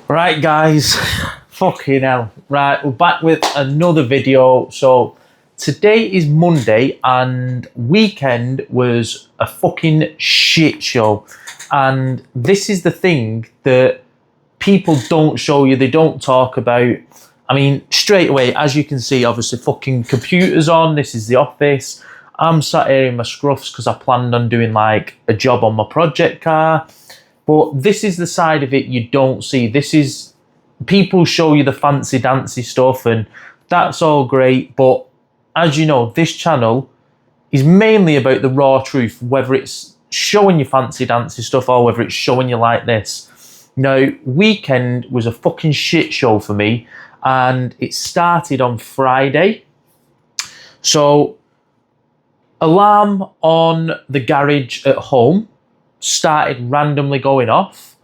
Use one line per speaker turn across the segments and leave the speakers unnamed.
Right, guys, fucking hell. Right, we're back with another video. So today is Monday and weekend was a fucking shit show. And this is the thing that people don't show you, they don't talk about. I mean, straight away, as you can see, obviously fucking computers on. This is the office. I'm sat here in my scruffs because I planned on doing like a job on my project car. But this is the side of it you don't see. This is, people show you the fancy dancy stuff and that's all great. But as you know, this channel is mainly about the raw truth, whether it's showing you fancy dancy stuff or whether it's showing you like this. Now, weekend was a fucking shit show for me and it started on Friday. So, alarm on the garage at home started randomly going off,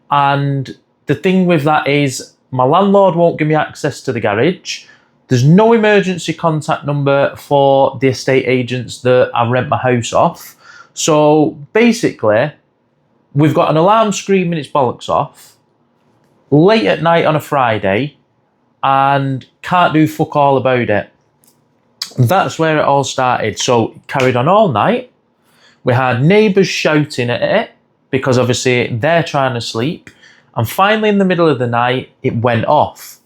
and the thing with that is my landlord won't give me access to the garage. There's no emergency contact number for the estate agents that I rent my house off. So basically, we've got an alarm screaming its bollocks off late at night on a Friday and can't do fuck all about it. That's where it all started. So it carried on all night. We had neighbours shouting at it because obviously they're trying to sleep. And finally in the middle of the night, it went off.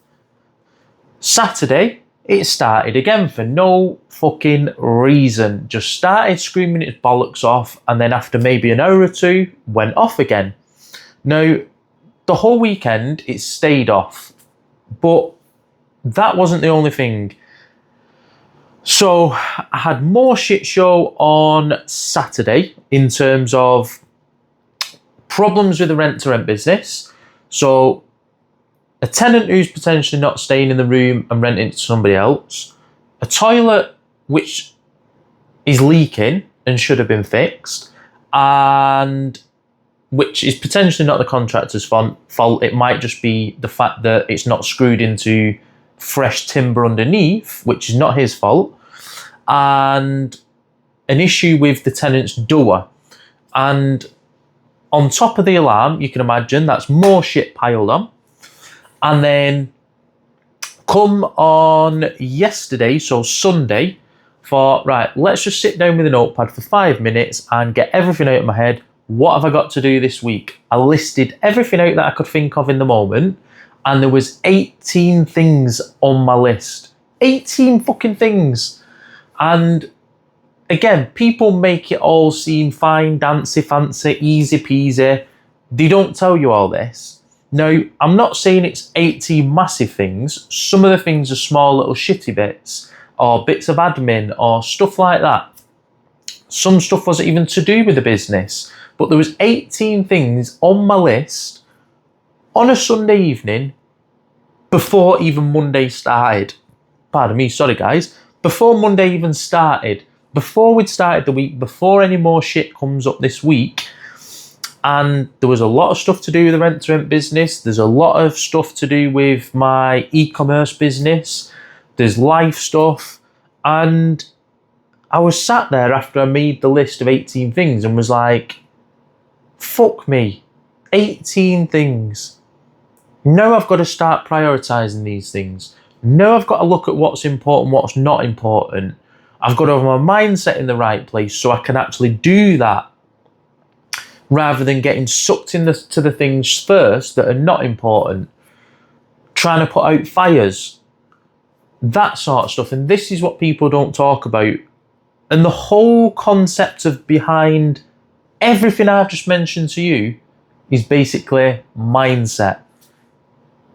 Saturday, it started again for no fucking reason. Just started screaming its bollocks off and then after maybe an hour or two, went off again. Now, the whole weekend, it stayed off. But that wasn't the only thing. So I had more shit show on Saturday in terms of problems with the rent-to-rent business. So a tenant who's potentially not staying in the room and renting to somebody else. A toilet which is leaking and should have been fixed. And which is potentially not the contractor's fault. It might just be the fact that it's not screwed into fresh timber underneath, which is not his fault. And an issue with the tenant's door. And on top of the alarm, you can imagine that's more shit piled on. And then come on yesterday, so Sunday, right, let's just sit down with a notepad for 5 minutes and get everything out of my head. What have I got to do this week? I listed everything out that I could think of in the moment. And there was 18 things on my list. 18 fucking things. And again, people make it all seem fine, dancy, fancy, easy peasy. They don't tell you all this. Now, I'm not saying it's 18 massive things. Some of the things are small little shitty bits or bits of admin or stuff like that. Some stuff wasn't even to do with the business. But there was 18 things on my list on a Sunday evening before even Monday started. Pardon me, sorry guys. Before Monday even started, before we'd started the week, before any more shit comes up this week. And there was a lot of stuff to do with the rent-to-rent business. There's a lot of stuff to do with my e-commerce business. There's life stuff. And I was sat there after I made the list of 18 things and was like, fuck me, 18 things. Now I've got to start prioritising these things. Now I've got to look at what's important, what's not important. I've got to have my mindset in the right place so I can actually do that rather than getting sucked into the things first that are not important. Trying to put out fires. That sort of stuff. And this is what people don't talk about. And the whole concept of behind everything I've just mentioned to you is basically mindset.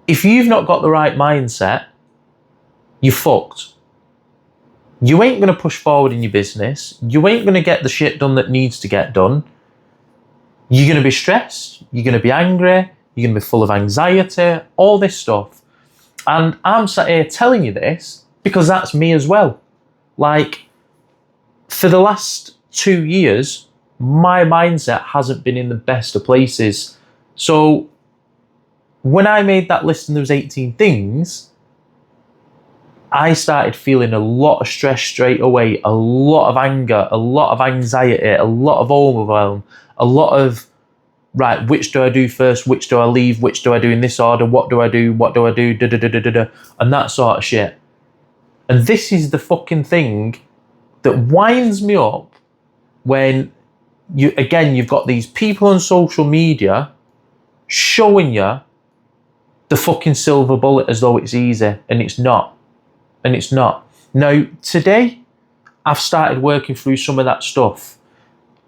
If you've not got the right mindset, you're fucked. You ain't going to push forward in your business. You ain't going to get the shit done that needs to get done. You're going to be stressed. You're going to be angry. You're going to be full of anxiety. All this stuff. And I'm sat here telling you this because that's me as well. Like, for the last 2 years, my mindset hasn't been in the best of places. So when I made that list and there was 18 things, I started feeling a lot of stress straight away, a lot of anger, a lot of anxiety, a lot of overwhelm, a lot of right, which do I do first? Which do I leave? Which do I do in this order? What do I do? What do I do? Da, da, da, da, da, da, and that sort of shit. And this is the fucking thing that winds me up when you've got these people on social media showing you the fucking silver bullet as though it's easy, and it's not. And it's not. Now, today, I've started working through some of that stuff,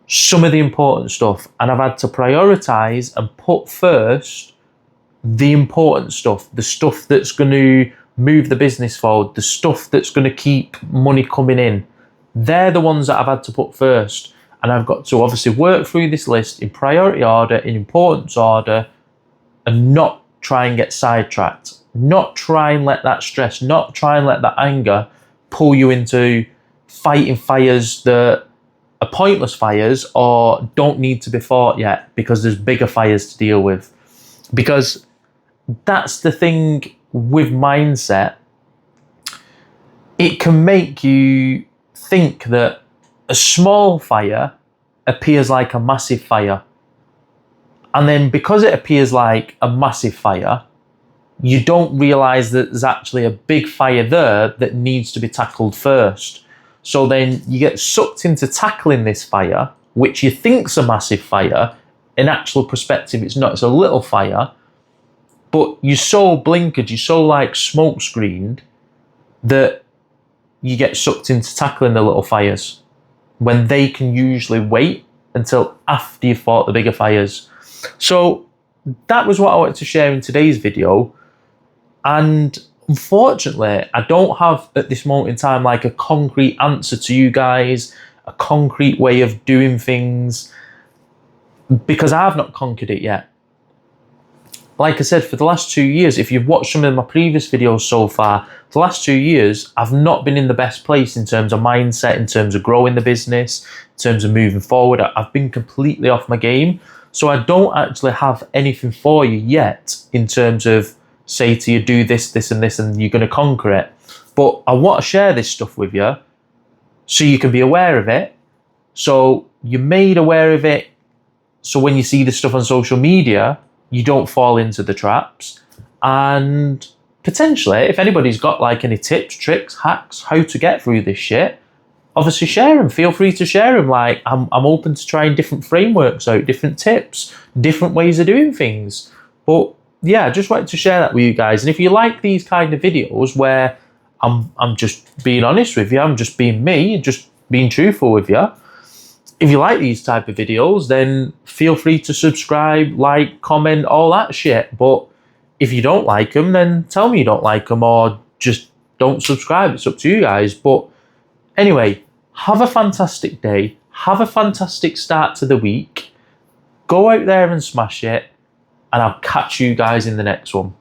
some of the important stuff, and I've had to prioritize and put first the important stuff, the stuff that's going to move the business forward, the stuff that's going to keep money coming in. They're the ones that I've had to put first. And I've got to obviously work through this list in priority order, in importance order, and not try and get sidetracked. Not try and let that stress, not try and let that anger pull you into fighting fires that are pointless fires or don't need to be fought yet because there's bigger fires to deal with. Because that's the thing with mindset. It can make you think that a small fire appears like a massive fire. And then because it appears like a massive fire, you don't realise that there's actually a big fire there that needs to be tackled first. So then you get sucked into tackling this fire, which you think's a massive fire. In actual perspective, it's not, it's a little fire. But you're so blinkered, you're so like smoke screened that you get sucked into tackling the little fires when they can usually wait until after you've fought the bigger fires. So that was what I wanted to share in today's video. And unfortunately, I don't have at this moment in time like a concrete answer to you guys, a concrete way of doing things, because I've not conquered it yet. Like I said, for the last 2 years, if you've watched some of my previous videos so far, the last 2 years, I've not been in the best place in terms of mindset, in terms of growing the business, in terms of moving forward. I've been completely off my game. So I don't actually have anything for you yet in terms of say to you, do this, this, and this, and you're going to conquer it. But I want to share this stuff with you so you can be aware of it. So you're made aware of it. So when you see this stuff on social media, you don't fall into the traps. And potentially, if anybody's got like any tips, tricks, hacks, how to get through this shit, obviously share them. Feel free to share them. Like I'm open to trying different frameworks out, different tips, different ways of doing things. But yeah, I just wanted to share that with you guys. And if you like these kind of videos where I'm just being honest with you, I'm just being me, just being truthful with you. If you like these type of videos, then feel free to subscribe, like, comment, all that shit. But if you don't like them, then tell me you don't like them or just don't subscribe. It's up to you guys. But anyway, have a fantastic day. Have a fantastic start to the week. Go out there and smash it. And I'll catch you guys in the next one.